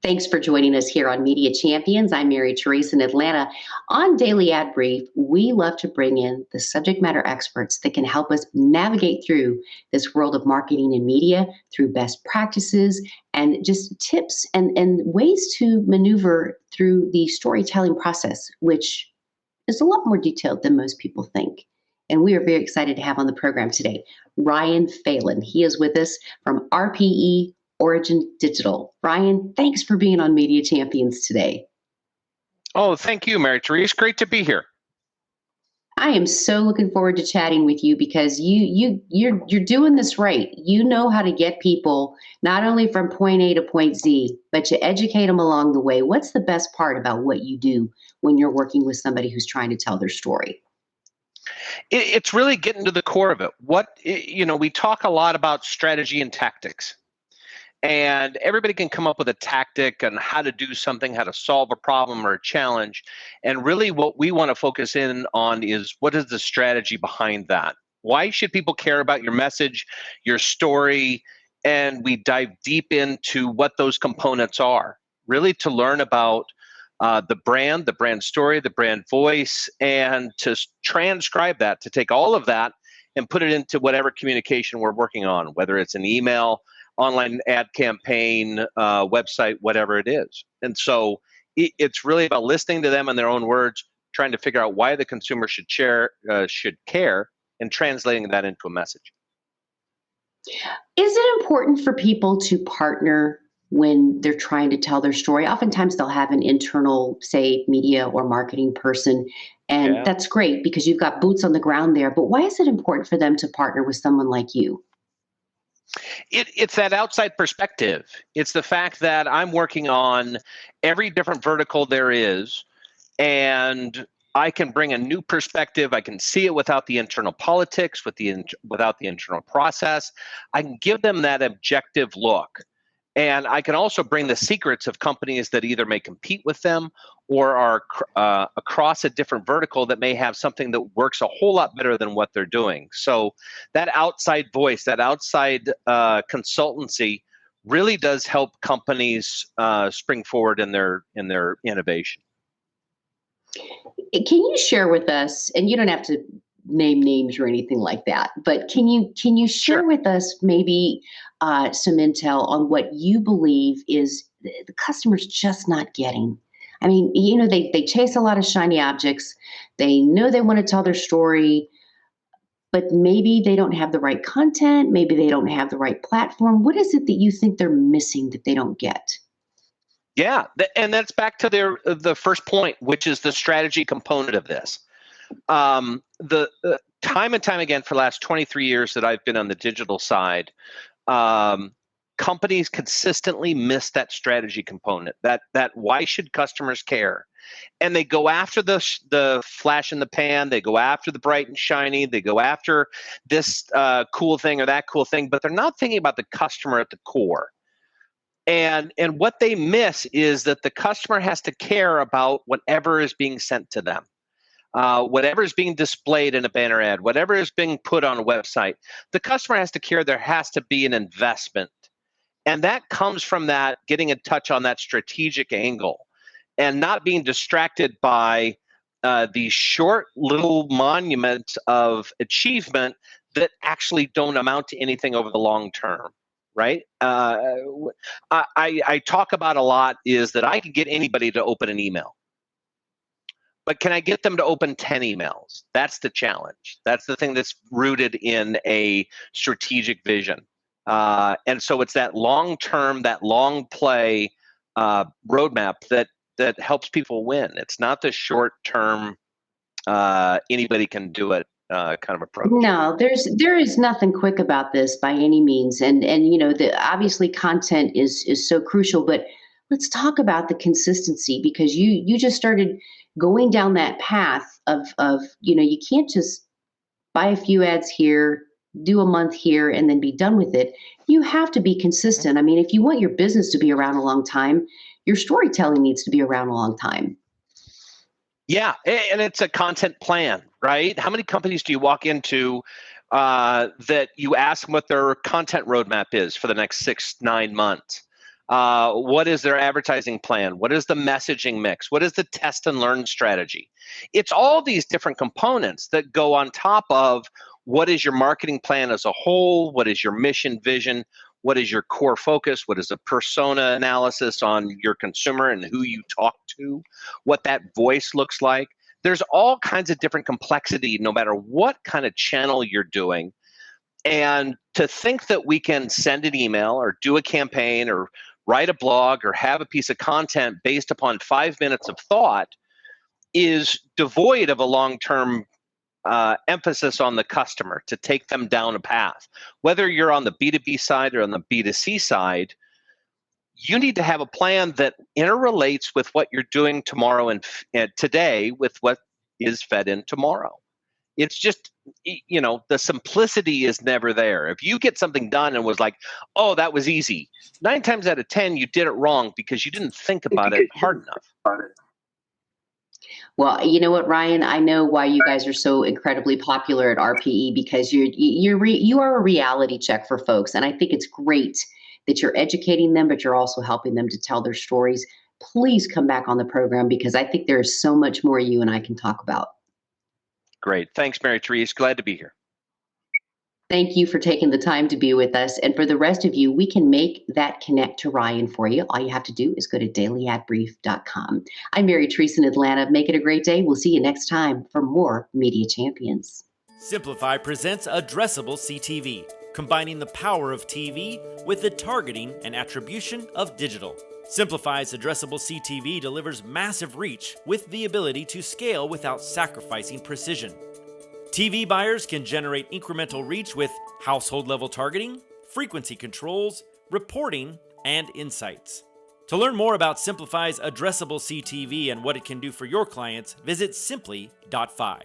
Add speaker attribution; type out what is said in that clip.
Speaker 1: Thanks for joining us here on Media Champions. I'm Mary Therese in Atlanta. On Daily Ad Brief, we love to bring in the subject matter experts that can help us navigate through this world of marketing and media through best practices and just tips and ways to maneuver through the storytelling process, which is a lot more detailed than most people think. And we are very excited to have on the program today Ryan Phelan. He is with us from RPE Origin Digital. Ryan, thanks for being on Media Champions today.
Speaker 2: Oh, thank you, Mary Therese. Great to be here.
Speaker 1: I am so looking forward to chatting with you because you're doing this right. You know how to get people not only from point A to point Z, but you educate them along the way. What's the best part about what you do when you're working with somebody who's trying to tell their story?
Speaker 2: It's really getting to the core of it. We talk a lot about strategy and tactics. And everybody can come up with a tactic on how to do something, how to solve a problem or a challenge. And really what we want to focus in on is what is the strategy behind that? Why should people care about your message, your story? And we dive deep into what those components are, really to learn about the brand story, the brand voice, and to transcribe that, to take all of that and put it into whatever communication we're working on, whether it's an email, online ad campaign, website, whatever it is. And so it's really about listening to them in their own words, trying to figure out why the consumer should care, and translating that into a message.
Speaker 1: Is it important for people to partner when they're trying to tell their story? Oftentimes they'll have an internal, say, media or marketing person, and that's great because you've got boots on the ground there. But why is it important for them to partner with someone like you?
Speaker 2: It's that outside perspective. It's the fact that I'm working on every different vertical there is, and I can bring a new perspective. I can see it without the internal politics, without the internal process. I can give them that objective look. And I can also bring the secrets of companies that either may compete with them or are across a different vertical that may have something that works a whole lot better than what they're doing. So that outside voice, that outside consultancy really does help companies spring forward in their innovation.
Speaker 1: Can you share with us, and you don't have to name names or anything like that, but can you share with us maybe some intel on what you believe is the customer's just not getting? I mean, they chase a lot of shiny objects. They know they want to tell their story, but maybe they don't have the right content. Maybe they don't have the right platform. What is it that you think they're missing that they don't get?
Speaker 2: Yeah, and that's back to the first point, which is the strategy component of this. The time and time again for the last 23 years that I've been on the digital side, companies consistently miss that strategy component, that why should customers care? And they go after the flash in the pan, they go after the bright and shiny, they go after this cool thing or that cool thing, but they're not thinking about the customer at the core. And what they miss is that the customer has to care about whatever is being sent to them. Whatever is being displayed in a banner ad, whatever is being put on a website, the customer has to care. There has to be an investment. And that comes from that getting in touch on that strategic angle and not being distracted by these short little monuments of achievement that actually don't amount to anything over the long term. Right? I talk about a lot is that I can get anybody to open an email. But can I get them to open 10 emails? That's the challenge. That's the thing that's rooted in a strategic vision. And so it's that long-term, that long play roadmap that helps people win. It's not the short-term, anybody can do it kind of approach.
Speaker 1: No, there is nothing quick about this by any means. And obviously content is so crucial, but let's talk about the consistency because you just started going down that path of you can't just buy a few ads here, do a month here, and then be done with it. You have to be consistent. I mean, if you want your business to be around a long time, your storytelling needs to be around a long time.
Speaker 2: Yeah, and it's a content plan, right? How many companies do you walk into that you ask them what their content roadmap is for the next 6-9 months? What is their advertising plan? What is the messaging mix? What is the test and learn strategy? It's all these different components that go on top of what is your marketing plan as a whole? What is your mission, vision? What is your core focus? What is the persona analysis on your consumer and who you talk to? What that voice looks like? There's all kinds of different complexity no matter what kind of channel you're doing. And to think that we can send an email or do a campaign or write a blog or have a piece of content based upon 5 minutes of thought is devoid of a long-term emphasis on the customer to take them down a path. Whether you're on the B2B side or on the B2C side, you need to have a plan that interrelates with what you're doing tomorrow and today with what is fed in tomorrow. It's just, the simplicity is never there. If you get something done and was like, oh, that was easy, 9 times out of 10, you did it wrong because you didn't think about it hard enough.
Speaker 1: Well, you know what, Ryan? I know why you guys are so incredibly popular at RPE because you are a reality check for folks, and I think it's great that you're educating them, but you're also helping them to tell their stories. Please come back on the program because I think there is so much more you and I can talk about.
Speaker 2: Great. Thanks, Mary Therese. Glad to be here.
Speaker 1: Thank you for taking the time to be with us. And for the rest of you, we can make that connect to Ryan for you. All you have to do is go to dailyadbrief.com. I'm Mary Therese in Atlanta. Make it a great day. We'll see you next time for more Media Champions.
Speaker 3: Simplify presents Addressable CTV, combining the power of TV with the targeting and attribution of digital. Simplify's Addressable CTV delivers massive reach with the ability to scale without sacrificing precision. TV buyers can generate incremental reach with household-level targeting, frequency controls, reporting, and insights. To learn more about Simplify's Addressable CTV and what it can do for your clients, visit simply.fi.